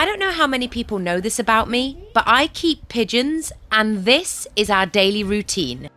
I don't know how many people know this about me, but I keep pigeons, and this is our daily routine.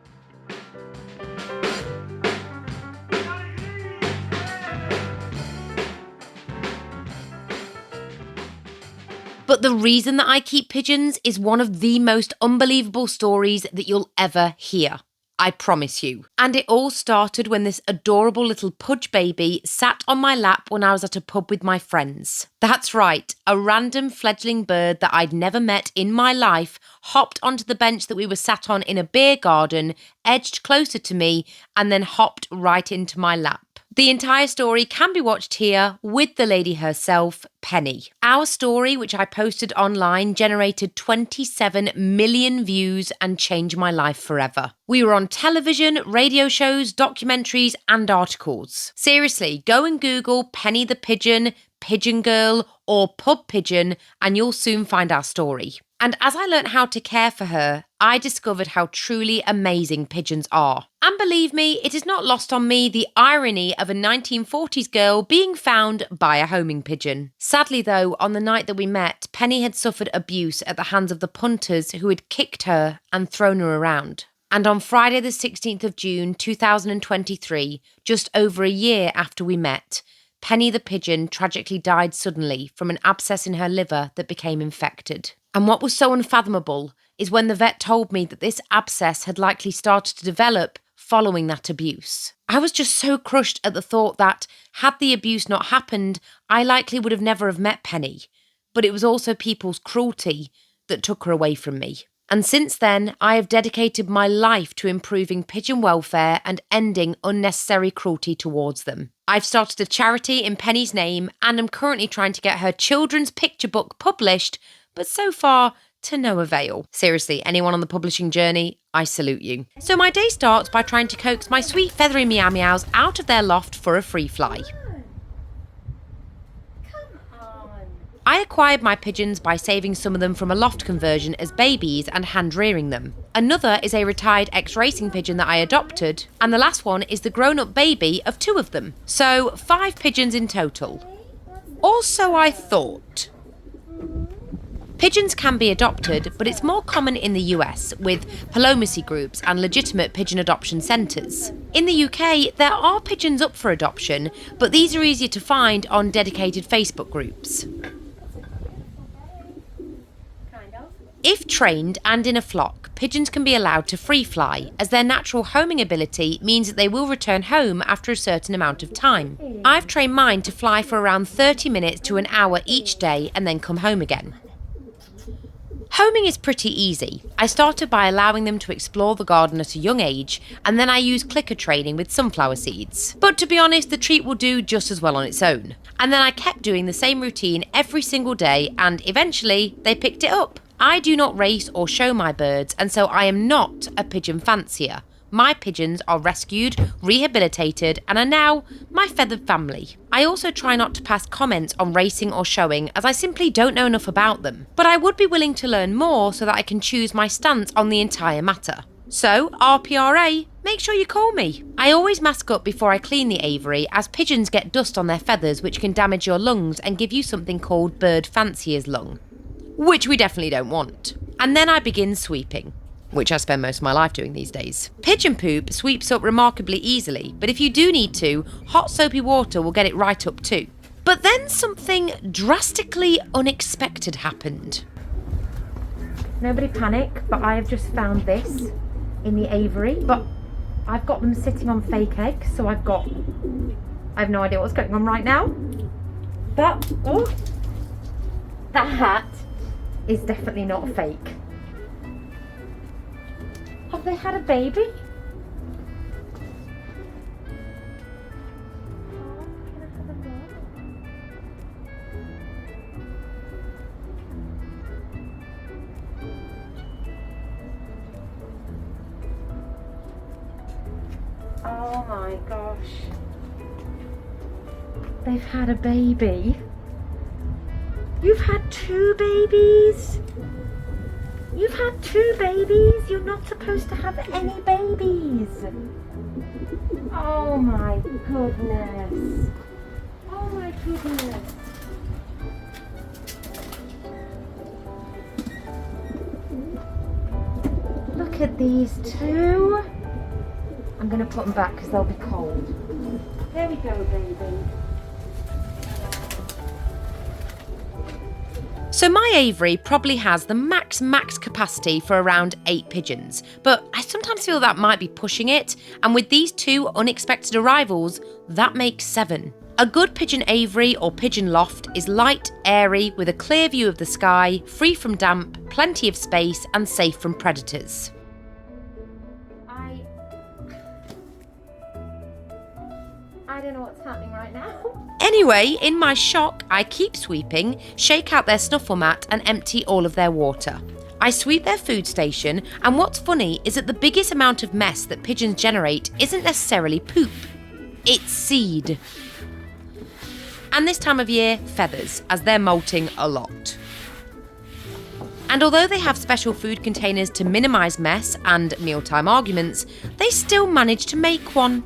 But the reason that I keep pigeons is one of the most unbelievable stories that you'll ever hear. I promise you. And it all started when this adorable little pudge baby sat on my lap when I was at a pub with my friends. That's right, a random fledgling bird that I'd never met in my life hopped onto the bench that we were sat on in a beer garden, edged closer to me, and then hopped right into my lap. The entire story can be watched here with the lady herself, Penny. Our story, which I posted online, generated 27 million views and changed my life forever. We were on television, radio shows, documentaries, and articles. Seriously, go and Google Penny the Pigeon, Pigeon Girl, or Pub Pigeon, and you'll soon find our story. And as I learnt how to care for her, I discovered how truly amazing pigeons are. And believe me, it is not lost on me the irony of a 1940s girl being found by a homing pigeon. Sadly though, on the night that we met, Penny had suffered abuse at the hands of the punters who had kicked her and thrown her around. And on Friday the 16th of June 2023, just over a year after we met, Penny the pigeon tragically died suddenly from an abscess in her liver that became infected. And what was so unfathomable is when the vet told me that this abscess had likely started to develop following that abuse. I was just so crushed at the thought that, had the abuse not happened, I likely would have never have met Penny. But it was also people's cruelty that took her away from me. And since then, I have dedicated my life to improving pigeon welfare and ending unnecessary cruelty towards them. I've started a charity in Penny's name and am currently trying to get her children's picture book published, but so far, to no avail. Seriously, anyone on the publishing journey, I salute you. So my day starts by trying to coax my sweet feathery meow meows out of their loft for a free fly. I acquired my pigeons by saving some of them from a loft conversion as babies and hand-rearing them. Another is a retired ex-racing pigeon that I adopted, and the last one is the grown-up baby of 2 of them. So 5 pigeons in total. Also, I thought, pigeons can be adopted, but it's more common in the US with palomacy groups and legitimate pigeon adoption centres. In the UK, there are pigeons up for adoption, but these are easier to find on dedicated Facebook groups. If trained and in a flock, pigeons can be allowed to free fly, as their natural homing ability means that they will return home after a certain amount of time. I've trained mine to fly for around 30 minutes to an hour each day and then come home again. Homing is pretty easy. I started by allowing them to explore the garden at a young age, and then I used clicker training with sunflower seeds. But to be honest, the treat will do just as well on its own. And then I kept doing the same routine every single day, and eventually they picked it up. I do not race or show my birds, and so I am not a pigeon fancier. My pigeons are rescued, rehabilitated, and are now my feathered family. I also try not to pass comments on racing or showing, as I simply don't know enough about them. But I would be willing to learn more so that I can choose my stance on the entire matter. So, RPRA, make sure you call me. I always mask up before I clean the aviary, as pigeons get dust on their feathers which can damage your lungs and give you something called bird fancier's lung, which we definitely don't want. And then I begin sweeping, which I spend most of my life doing these days. Pigeon poop sweeps up remarkably easily, but if you do need to, hot soapy water will get it right up too. But then something drastically unexpected happened. Nobody panic, but I have just found this in the aviary, but I've got them sitting on fake eggs, so I have no idea what's going on right now. But, that hat is definitely not fake. Have they had a baby? Oh my gosh. They've had a baby. You've had 2 babies. You've had 2 babies. You're not supposed to have any babies. Oh my goodness. Oh my goodness. look at these two. I'm going to put them back because they'll be cold. There we go, baby. So my aviary probably has the max capacity for around 8 pigeons, but I sometimes feel that might be pushing it, and with these 2 unexpected arrivals, that makes 7. A good pigeon aviary or pigeon loft is light, airy, with a clear view of the sky, free from damp, plenty of space, and safe from predators. I don't know what's happening right now. Anyway, in my shock, I keep sweeping, shake out their snuffle mat and empty all of their water. I sweep their food station, and what's funny is that the biggest amount of mess that pigeons generate isn't necessarily poop, it's seed. And this time of year, feathers, as they're molting a lot. And although they have special food containers to minimise mess and mealtime arguments, they still manage to make one.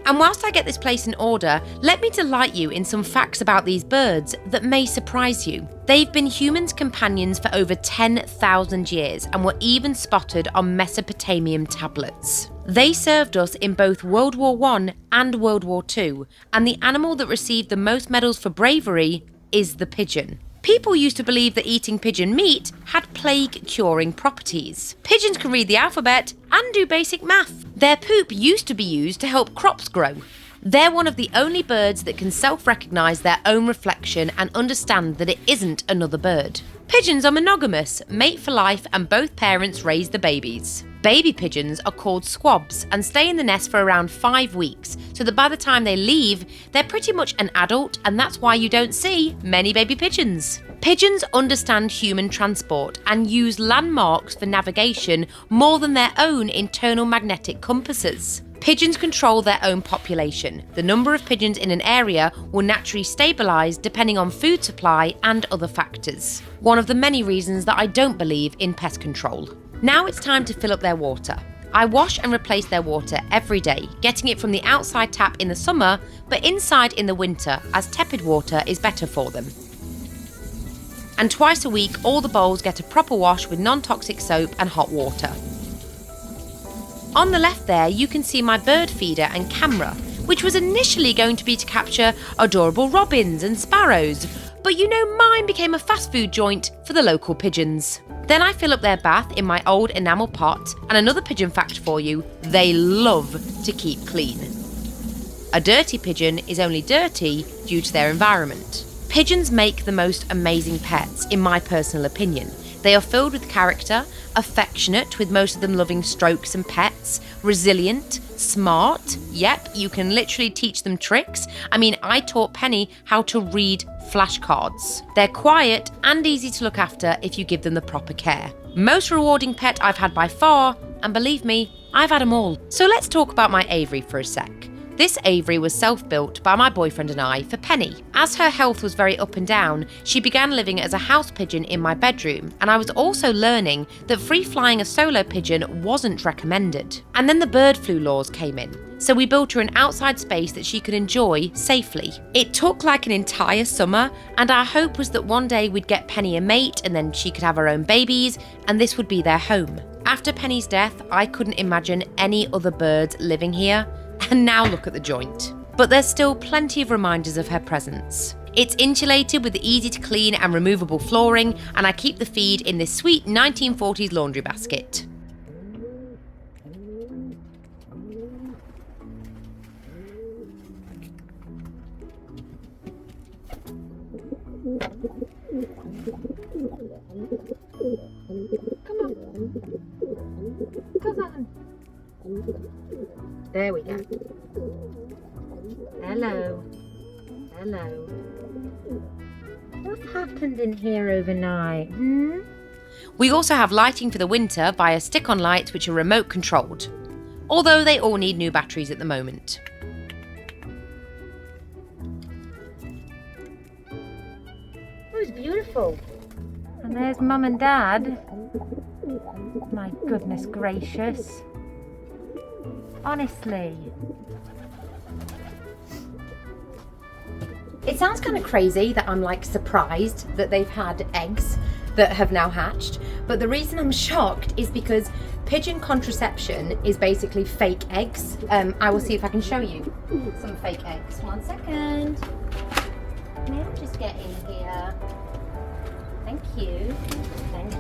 And whilst I get this place in order, let me delight you in some facts about these birds that may surprise you. They've been humans' companions for over 10,000 years and were even spotted on Mesopotamian tablets. They served us in both World War I and World War II, and the animal that received the most medals for bravery is the pigeon. People used to believe that eating pigeon meat had plague-curing properties. Pigeons can read the alphabet and do basic math. Their poop used to be used to help crops grow. They're one of the only birds that can self-recognise their own reflection and understand that it isn't another bird. Pigeons are monogamous, mate for life, and both parents raise the babies. Baby pigeons are called squabs and stay in the nest for around 5 weeks, so that by the time they leave, they're pretty much an adult, and that's why you don't see many baby pigeons. Pigeons understand human transport and use landmarks for navigation more than their own internal magnetic compasses. Pigeons control their own population. The number of pigeons in an area will naturally stabilise depending on food supply and other factors. One of the many reasons that I don't believe in pest control. Now it's time to fill up their water. I wash and replace their water every day, getting it from the outside tap in the summer, but inside in the winter, as tepid water is better for them. And twice a week, all the bowls get a proper wash with non-toxic soap and hot water. On the left there, you can see my bird feeder and camera, which was initially going to be to capture adorable robins and sparrows, but you know mine became a fast food joint for the local pigeons. Then I fill up their bath in my old enamel pot, and another pigeon fact for you, they love to keep clean. A dirty pigeon is only dirty due to their environment. Pigeons make the most amazing pets, in my personal opinion. They are filled with character, affectionate, with most of them loving strokes and pets, resilient, smart. Yep, you can literally teach them tricks. I mean, I taught Penny how to read flashcards. They're quiet and easy to look after if you give them the proper care. Most rewarding pet I've had by far, and believe me, I've had them all. So let's talk about my aviary for a sec. This aviary was self-built by my boyfriend and I for Penny. As her health was very up and down, she began living as a house pigeon in my bedroom, and I was also learning that free-flying a solo pigeon wasn't recommended. And then the bird flu laws came in, so we built her an outside space that she could enjoy safely. It took like an entire summer, and our hope was that one day we'd get Penny a mate and then she could have her own babies, and this would be their home. After Penny's death, I couldn't imagine any other birds living here. And now look at the joint. But there's still plenty of reminders of her presence. It's insulated with easy to clean and removable flooring, and I keep the feed in this sweet 1940s laundry basket. Come on. There we go. Hello. What's happened in here overnight? We also have lighting for the winter via stick-on lights which are remote controlled, although they all need new batteries at the moment. It was beautiful. And there's Mum and Dad. My goodness gracious. Honestly. It sounds kind of crazy that I'm like surprised that they've had eggs that have now hatched, but the reason I'm shocked is because pigeon contraception is basically fake eggs. I will see if I can show you some fake eggs. 1 second. May I just get in here? Thank you. Thank you.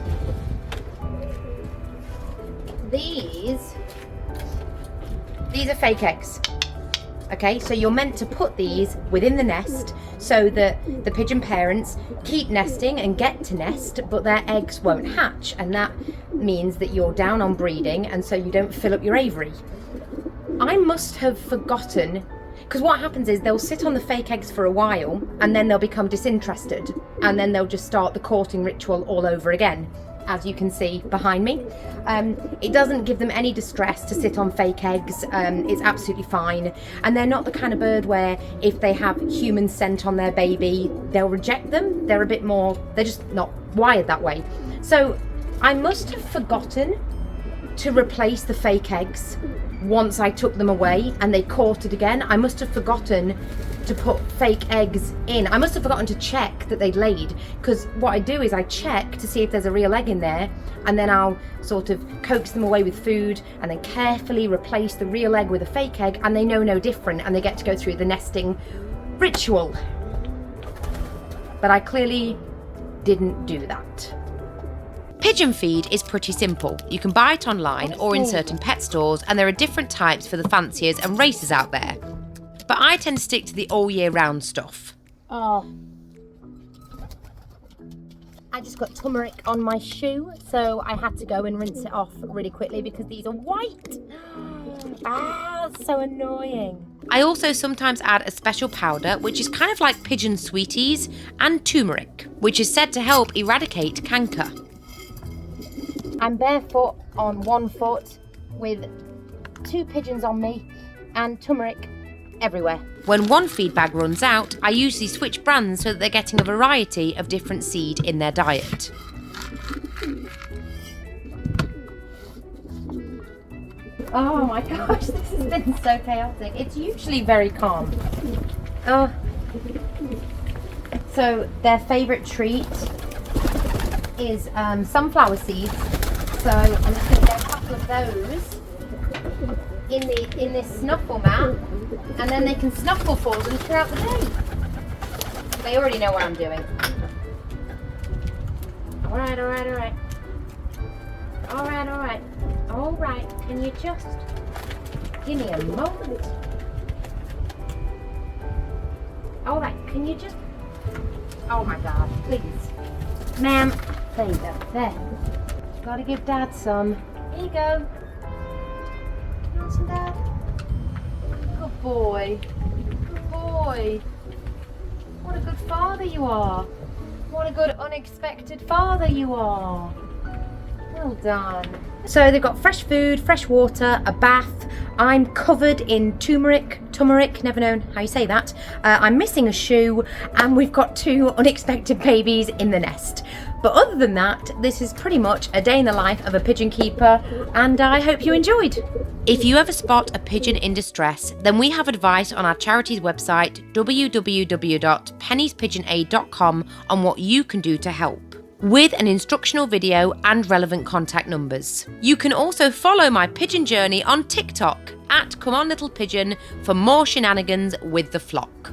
These are fake eggs. Okay, so you're meant to put these within the nest so that the pigeon parents keep nesting and get to nest, but their eggs won't hatch, and that means that you're down on breeding, and so you don't fill up your aviary. I must have forgotten, because what happens is they'll sit on the fake eggs for a while and then they'll become disinterested, and then they'll just start the courting ritual all over again, as you can see behind me. It doesn't give them any distress to sit on fake eggs. It's absolutely fine, and they're not the kind of bird where if they have human scent on their baby they'll reject them. They're a bit more, they're just not wired that way. So I must have forgotten to replace the fake eggs once I took them away and they courted again. I must have forgotten to put fake eggs in. I must have forgotten to check that they'd laid, because what I do is I check to see if there's a real egg in there, and then I'll sort of coax them away with food and then carefully replace the real egg with a fake egg, and they know no different and they get to go through the nesting ritual. But I clearly didn't do that. Pigeon feed is pretty simple. You can buy it online or in certain pet stores, and there are different types for the fanciers and racers out there. But I tend to stick to the all year round stuff. Oh. I just got turmeric on my shoe, so I had to go and rinse it off really quickly because these are white. So annoying. I also sometimes add a special powder, which is kind of like pigeon sweeties, and turmeric, which is said to help eradicate canker. I'm barefoot on one foot with 2 pigeons on me and turmeric everywhere. When one feed bag runs out, I usually switch brands so that they're getting a variety of different seed in their diet. Oh my gosh, this has been so chaotic. It's usually very calm. So their favourite treat is sunflower seeds. So I'm just going to get a couple of those in this snuffle mat, and then they can snuffle for them throughout the day. They already know what I'm doing. Alright. Alright, can you just give me a moment? Alright, can you just... Oh my god, please. Ma'am, there you go, there. Gotta give Dad some. Here you go. You want some, Dad? Good boy. Good boy. What a good father you are. What a good unexpected father you are. Well done. So they've got fresh food, fresh water, a bath. I'm covered in turmeric, never known how you say that. I'm missing a shoe, and we've got 2 unexpected babies in the nest. But other than that, this is pretty much a day in the life of a pigeon keeper, and I hope you enjoyed. If you ever spot a pigeon in distress, then we have advice on our charity's website, www.penniespigeonaid.com, on what you can do to help, with an instructional video and relevant contact numbers. You can also follow my pigeon journey on TikTok @ComeOnLittlePigeon for more shenanigans with the flock.